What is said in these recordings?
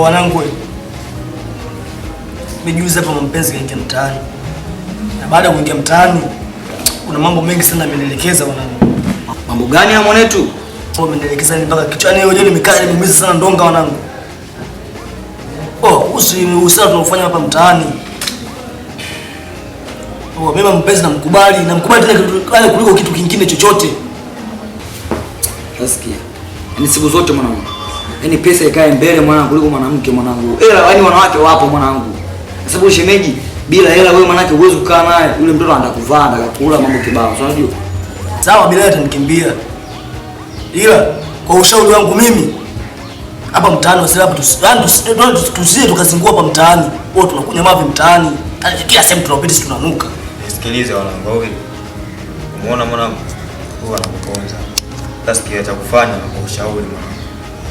Wanangu, nimejiuliza hapa mpenzi kaingia mtaani. Na baada ya kuingia mtaani, kuna mambo mengi sana amenielekeza wanangu. Mambo gani ya mwanetu? Amenielekeza ni mpaka kichwani leo nimekaa nimeumiza sana ndonga wanangu. Usala tunaofanya hapa mtaani. Mimi mpenzi namkubali tena kuliko kitu kingine chochote. Nasikia. Yaani siku zote mwanangu. Yaani pesa ikae mbele mwanangu kuliko mwanamke mwanangu. Yaani wanawake wapo mwanangu. Kwa sababu shemeji bila hela wewe mwanamke huwezi kukaa naye. Yule mtoto anataka kuvaa, anataka kula mambo kibao. Unajua? Sawa bila hela atanikimbia. Ila kwa ushauri wangu mimi hapa mtaani wasema hapa tusije tukazingua hapa mtaani. Wao tunakunya mavi mtaani. Kila sehemu tunapita tunanuka. Nisikilize wanangu wewe. Umeona mwanangu? Huwa anakuponza. Tasikia cha kufanya na ushauri mwanangu.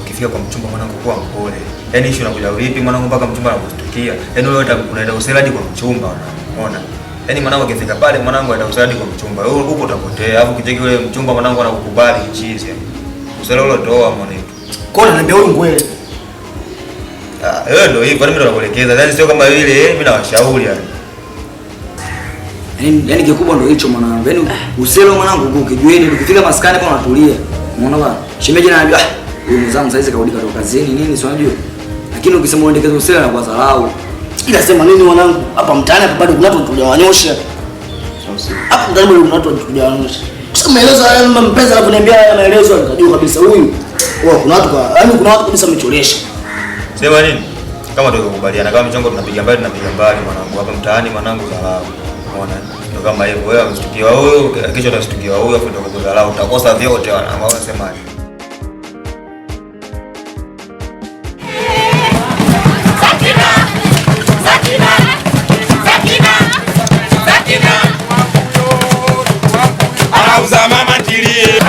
Ukifika kwa mchumba mwanangu kuwa mpole. Yaani issue inakuja vipi mwanangu mpaka mchumba anakustukia. Yaani wewe unaenda usaladi kwa mchumba unaona. Yaani mwanangu akifika pale mwanangu anaenda usaladi kwa mchumba. Wewe huko utapotea. Alafu kicheki yule mchumba mwanangu anakukubali kichizi. Usalolo toa mwanetu. Kwa nini niambia wewe ngwele? Wewe ndio hivyo mimi ndo nakuelekeza. Yaani sio kama vile mimi nawashauri yani. Yaani kikubwa ndio hicho mwanangu. Yaani uselo mwanangu ukijueni ukifika maskani hapo unatulia. Unaona bwana? Shemeji anajua huyu mzangu saizi kaudi kutoka kazini nini si unajua? Lakini ukisema uendekeze uselo na kwa dharau. Ila sema nini mwanangu? Hapa mtaani hapa bado kuna watu tunawanyosha. Hapo ndani bado kuna watu tunawanyosha. Sasa maelezo haya mpenzi anaponiambia haya maelezo nitajua kabisa huyu. Kuna watu kuna watu kabisa wamecholesha. Sema nini? Kama tukikubaliana kama mchongo tunapiga mbali mwanangu. Hapa mtaani mwanangu dharau. Unaona? Ndio kama hivyo wewe unashtukiwa huyo, kesho utashtukiwa huyo, afu utakudharau, utakosa vyote ambao unasemaje. Auza mama tilie.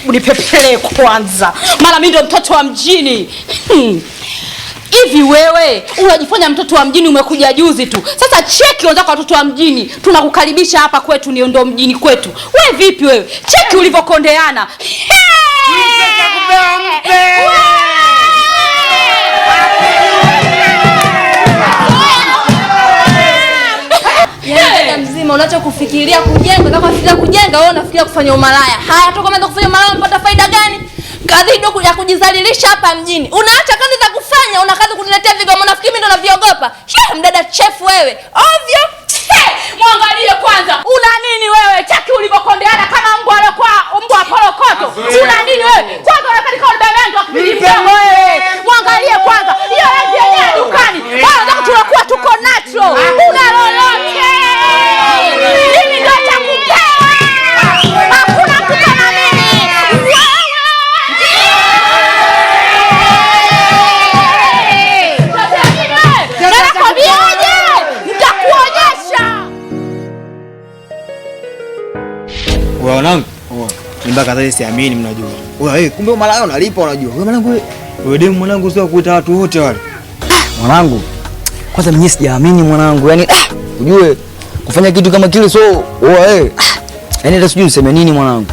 Unipepele kwanza. Mara mimi ndo mtoto wa mjini. Hivi wewe unajifanya mtoto wa mjini umekuja juzi tu. Sasa cheki wenzako kwa watoto wa mjini. Tunakukaribisha hapa kwetu ni ndo mjini kwetu. Wewe vipi wewe? Cheki ulivyokondeana. Mzima unachokufikiria kujenga kama fikiria kujenga wewe unafikiria kufanya umalaya. Haya toka umeanza kufanya umalaya unapata faida gani? Kazi ndio ya kujizalilisha hapa mjini. Unaacha kazi za kufanya, una kazi kuniletea vigomo nafikiri mimi ndo naviogopa. Mdada chef wewe. Ovyo. Mwangalie kwanza. Una nini wewe? Chaki ulivyokondeana kama mbwa alikuwa mbwa porokoto. Una nini wewe? Kwanza unataka kaulibemendo akipili mdomo wewe. Mwangalie kwanza. Hiyo rangi yenyewe dukani. Bwana nataka tunakuwa tuko natural. Una lolote. Mimi ndo chakupewa. Hakuna mtu kama mimi. Wanangu, mpaka sasa siamini mnajua. Wewe kumbe malaya unalipa unajua. Wewe mwanangu wewe demu mwanangu sio kuita watu wote wale. Mwanangu. Kwanza mimi sijaamini mwanangu. Yaani ujue kufanya kitu kama kile so yaani hata sijui niseme nini mwanangu.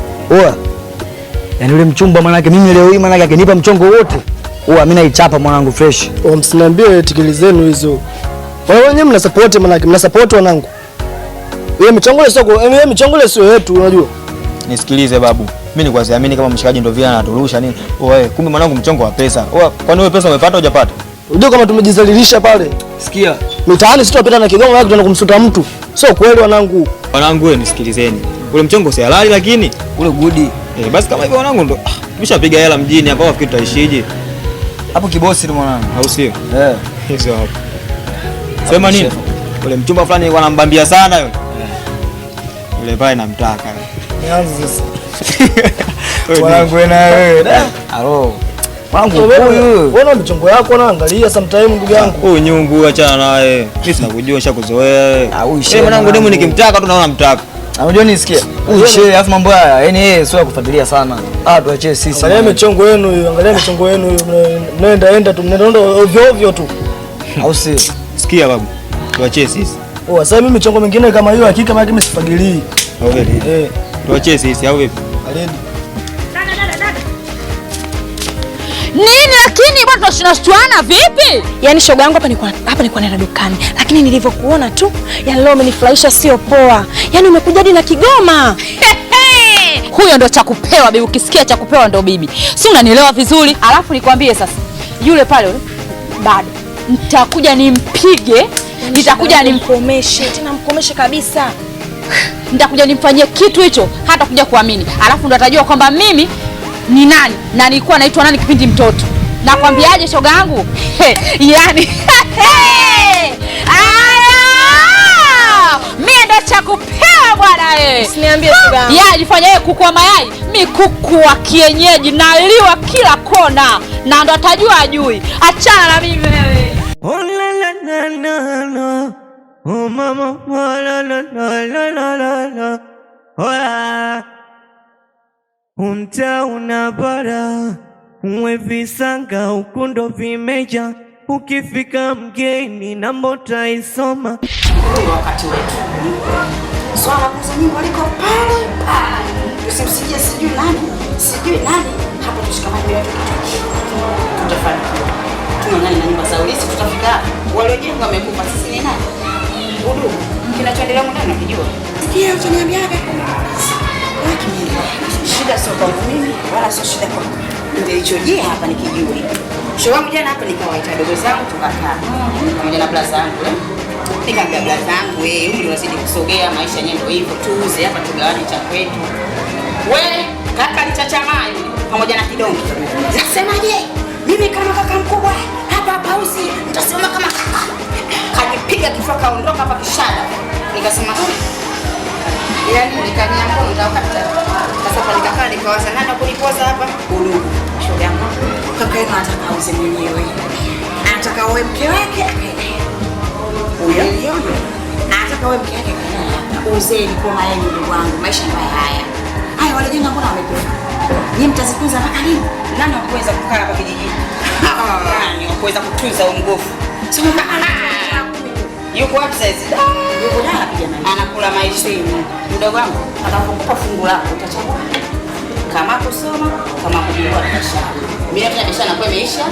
Yaani yule mchumba manake mimi leo hii manake akinipa mchongo wote. Mimi naichapa mwanangu fresh. Msiniambie tikili zenu hizo. Wewe wenyewe mna support manake, mna support wanangu. Yeye michongo ile sio yetu unajua. Nisikilize babu. Mimi nilikuwa siamini kama mshikaji ndio vile anaturusha nini. Wewe kumbe mwanangu mchongo wa pesa. Wewe kwani wewe pesa umepata hujapata? Unajua kama tumejizalilisha pale. Sikia. Mitaani sisi tunapita na Kigoma wao tunaenda kumsuta mtu. Sio kweli wanangu. Wanangu wewe nisikilizeni. Ule mchongo si halali lakini Ule gudi. basi kama hivyo wanangu ndo tumeshapiga hela mjini hapa wafikiri tutaishije? Hapo kibosi tu mwanangu. Au sio? Hizo hapo. Sema nini? Ule mchumba fulani alikuwa anambambia sana yule. Yule pale namtaka. Nianze sasa. Wanangu wewe. Alo. Wangu huyu. Wewe michongo yako naangalia sometime ndugu yangu. Huyu nyungu achana naye. Mimi sinakujua shakuzoea. Mwanangu demu nikimtaka tu naona mtaka. Unajua nisikia? Ushe alafu mambo haya, yani yeye sio kufuatilia sana. Tuachie sisi. Angalia michongo yenu hiyo, angalia michongo yenu hiyo. Mnaenda tu, mnaenda ovyo ovyo tu. Au si? Sikia babu. Tuachie sisi. Sasa mimi michongo mingine kama hiyo hakika maana mimi sifagilii. Au vipi? Tuachie sisi au vipi? Aleni. Nini lakini bwana tunashtuana vipi? Yaani shoga yangu hapa nilikuwa naenda dukani. Lakini nilivyokuona tu, yaani leo umenifurahisha sio poa. Yaani umekuja hadi na Kigoma. Huyo ndo cha kupewa bibi, ukisikia cha kupewa ndo bibi. Si unanielewa vizuri? Alafu nikwambie sasa, yule pale bado nitakuja nimpige, nitakuja nimkomeshe, tena mkomeshe kabisa. Nitakuja nimfanyie kitu hicho hata kuja kuamini. Alafu ndo atajua kwamba mimi ni nani na nilikuwa naitwa nani kipindi mtoto. Nakwambiaje shoga yangu? Yaani mimi ndo cha kupewa bwana wewe. Usiniambie shoga yangu. Yeye alifanya yeye kuku wa mayai, mimi kuku wa kienyeji naliwa kila kona. Na ndo atajua ajui. Achana na mimi wewe. Oh la la la la la. Oh mama la la la la la la. Oh umta unabara uwe visanga ukundo vimeja ukifika mgeni na mbota isoma wakati wetu swala kuza nyimbo liko pale usimsijie sijui nani hapo tushikamane wetu tutafanikiwa tunang'ani na nyumba za ulisi tutafika waliojenga wamekufa sisi ni nani udu kinachoendelea ndani unakijua sikia utaniambiaga shida sio kwangu mimi wala sio shida kwangu. Nilichojia hapa nikijui. Show wangu jana hapa nikawaita dogo zangu tukakaa. Pamoja na blaza zangu. Nikaambia blaza zangu umri unazidi kusogea maisha yenyewe ndio hivyo tuuze hapa tugawane cha kwetu. Kaka alichachamaa yule pamoja na kidongo. Nasemaje? Mimi kama kaka mkubwa hapa usi nitasema kama kaka. Kajipiga kifua kaondoka hapa kishada. Nikasema yaani nikania mkono ndio kapita. Sasa pale nikakaa nikawaza nani kulipoza hapa? Udugu. Shoga yangu. Kaka yenu anataka auze mwenyewe. Anataka awe mke wake akae. Huyo. Anataka awe mke wake akae. Uzeni kwa mayai ndugu wangu. Maisha mbaya haya. Haya wale jenga mbona wamekufa? Ni mtazitunza mpaka lini? Nani anaweza kukaa hapa kijijini? Nani anaweza kutunza umgofu? Sio yuko wapi sasa? Yuko ndani kijana. Anakula maisha yenu. Mdogo wangu atakupa fungu lako utachagua. Kama kusoma, kama kujua biashara. Mimi hata biashara nakuwa imeisha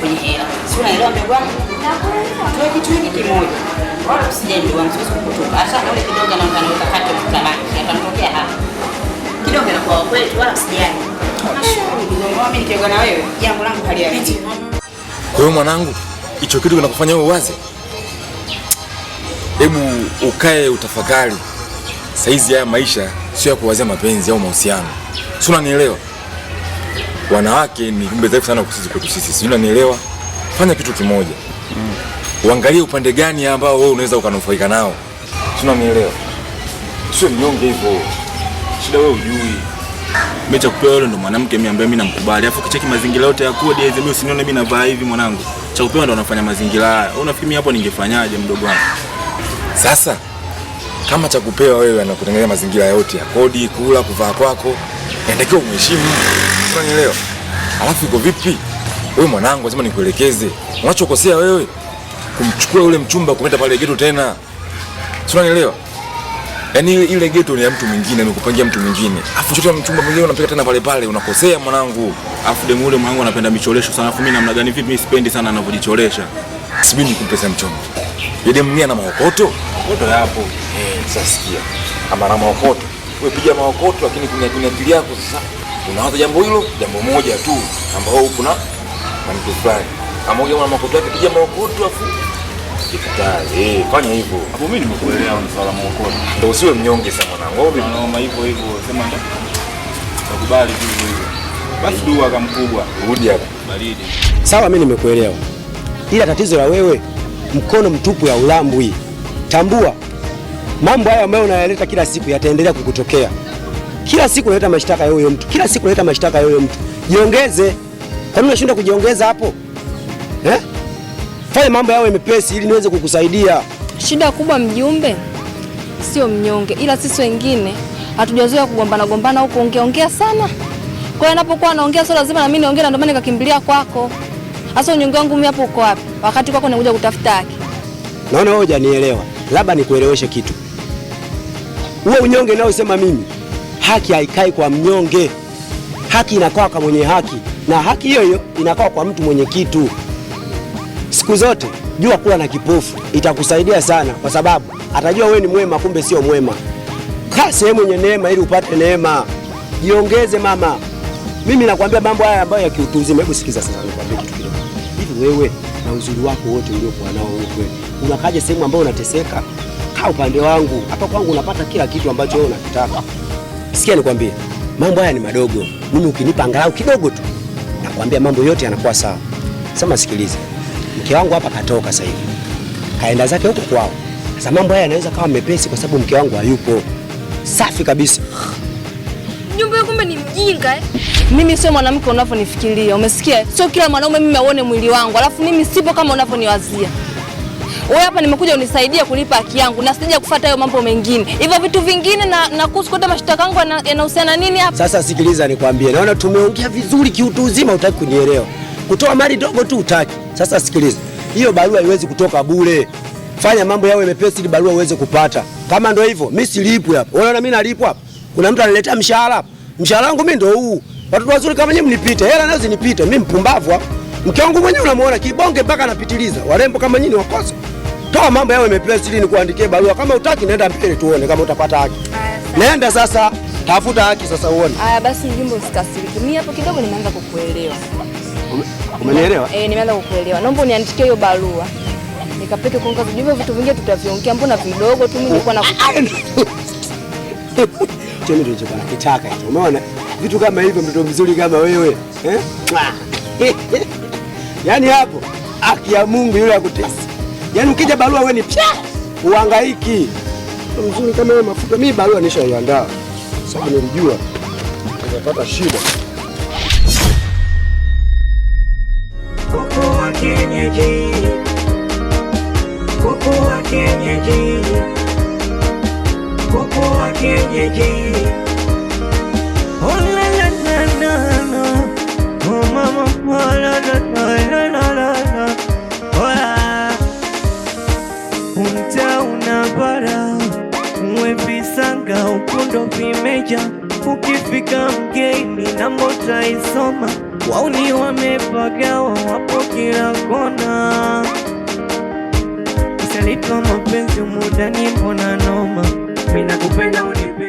kwenye hela. Si unaelewa mdogo wangu? Tuwe kitu hiki kimoja. Wala usijali mdogo wangu siwezi kukutoka. Hata na ule kidogo na kanaweka kata tutamaki. Atamtokea hapa. Kidogo na kwa kweli wala usijali. Mimi nikiongea na wewe, jambo langu haliarudi. Kwa hiyo mwanangu, hicho kitu kinakufanya wewe uwaze. Hebu ukae utafakari. Saizi haya maisha sio ya kuwazia mapenzi au mahusiano. Si unanielewa? Wanawake ni kumbe dhaifu sana kwetu sisi. Si unanielewa? Fanya kitu kimoja. Uangalie upande gani ambao wewe unaweza ukanufaika nao. Si unanielewa? Sio mnyonge hivyo. Shida wewe hujui. Mimi cha kupewa yule ndo mwanamke mimi ambaye mimi namkubali. Alafu kicheki mazingira yote ya kodi hizo mimi usinione mimi navaa hivi mwanangu. Cha kupewa ndo anafanya mazingira haya. Unafikiri mimi hapo ningefanyaje mdogo wangu? Sasa kama cha kupewa wewe anakutengeneza mazingira yote ya kodi, kula, kuvaa kwako, inatakiwa umheshimu. Unanielewa? Alafu iko vipi? Wewe mwanangu lazima nikuelekeze. Unachokosea wewe kumchukua yule mchumba kumleta pale geto tena. Unanielewa? Yaani ile geto ni ya mtu mwingine, amekupangia mtu mwingine. Alafu chote mchumba mwingine unapiga tena pale pale, unakosea mwanangu. Alafu demu yule mwanangu anapenda micholesho sana. Alafu mimi namna gani vipi mimi sipendi sana anavyojicholesha. Sibini kumpesa mchumba. Yule mnia na maokoto? Maokoto yapo. Sasa sikia. Kama na maokoto, wewe piga maokoto lakini kwenye akili yako sasa unawaza jambo hilo, jambo moja tu ambao kuna mtu fulani. Kama wewe una maokoto yake piga maokoto afu ikatae. Fanya hivyo. Hapo mimi nimekuelewa ni swala maokoto. Ndio usiwe mnyonge sana mwanangu. Naomba hivyo sema nakubali tu hivyo. Basi dua kama mkubwa. Rudi hapa. Baridi. Sawa, mimi nimekuelewa. Ila tatizo la wewe mkono mtupu ya ulambwi. Tambua mambo haya ambayo unayaleta kila siku yataendelea kukutokea. Kila siku unaleta mashtaka ya huyo mtu. Kila siku unaleta mashtaka ya huyo mtu. Jiongeze. Kwa nini unashinda kujiongeza hapo? Fanya mambo yawe mepesi ili niweze kukusaidia. Shida kubwa mjumbe sio mnyonge, ila sisi wengine hatujazoea kugombana au kuongea sana. Kwa hiyo anapokuwa anaongea sio lazima na mimi niongee, na ndio maana nikakimbilia kwako. Sasa unyonge wangu mimi hapo uko wapi? Wakati kwako nakuja kutafuta haki. Naona wewe hujanielewa. Labda nikueleweshe kitu. Wewe unyonge nao usema mimi. Haki haikai kwa mnyonge. Haki inakaa kwa mwenye haki, na haki hiyo inakaa kwa mtu mwenye kitu. Siku zote jua kula na kipofu itakusaidia sana, kwa sababu atajua wewe ni mwema kumbe sio mwema. Kaa sehemu yenye neema ili upate neema. Jiongeze mama. Mimi nakwambia mambo haya ambayo ya kiutu uzima. Hebu sikiza sasa nikwambie kitu kidogo. Hivi wewe na uzuri wako wote uliokuwa nao wewe, unakaje sehemu ambayo unateseka? Kaa upande wangu. Hapa kwangu unapata kila kitu ambacho wewe unakitaka. Sikia nikwambie, mambo haya ni madogo. Mimi ukinipa angalau kidogo tu, nakwambia mambo yote yanakuwa sawa. Sema sikiliza. Mke wangu hapa katoka sasa hivi. Kaenda zake huko kwao. Sasa mambo haya yanaweza kawa mepesi kwa sababu mke wangu hayupo. Safi kabisa. Mjumbe kumbe ni mjinga Mimi sio mwanamke unavyonifikiria. Umesikia? Sio kila mwanaume mimi aone mwili wangu. Alafu mimi sipo kama unavyoniwazia. Wewe hapa nimekuja unisaidie kulipa haki yangu na sija kufuata hayo mambo mengine. Hivyo vitu vingine na kuhusu kwenda mashtaka yangu yanahusiana nini hapa? Sasa sikiliza nikwambie. Naona tumeongea vizuri kiutu uzima, utaki kunielewa. Kutoa mali dogo tu utaki. Sasa sikiliza. Hiyo barua haiwezi kutoka bure. Fanya mambo yawe mepesi ili barua uweze kupata. Kama ndio hivyo, mimi silipwi hapa. Unaona mimi nalipwa hapa. Kuna mtu ananiletea mshahara hapa. Mshahara wangu mimi ndio huu. Watoto wazuri kama nyinyi mnipite. Hela nazo zinipite. Mimi mpumbavu hapa. Mke wangu mwenyewe unamuona kibonge mpaka anapitiliza. Warembo kama nyinyi wakosa. Toa mambo yawe mepesi ili nikuandikie barua. Kama utaki nenda mbele tuone kama utapata haki. Nenda sasa. Tafuta haki sasa uone. Haya basi mjumbe usikasirike. Mimi hapo kidogo nimeanza kukuelewa. Umenielewa? Nimeanza kukuelewa. Naomba uniandikie hiyo barua. Nikapeke kwa ngazi jumbe, vitu vingine tutaviongea. Mbona vidogo tu mimi nilikuwa nakuelewa. Chemi ndio chakana kitaka hicho. Umeona? Vitu kama hivyo mtoto mzuri kama wewe. Yaani hapo haki ya Mungu yule akutesi. Yaani ukija barua wewe ni pia uhangaiki. Mzuri kama wewe mafuta. Mimi barua nishaiandaa. Sababu nilijua nitapata shida. Kuku wa kienyeji. Kuku wa kienyeji. Kuku wa kienyeji. Oh la la la la la. Oh mama la la la la la la. Oh unta unabara. Uwepisanga ukundo vimeja. Ukifika mgeni na mbota isoma. Wauni wamepagawa wapo kila kona. Salito mapenzi muda ni mbona noma. Mina kupenda unipe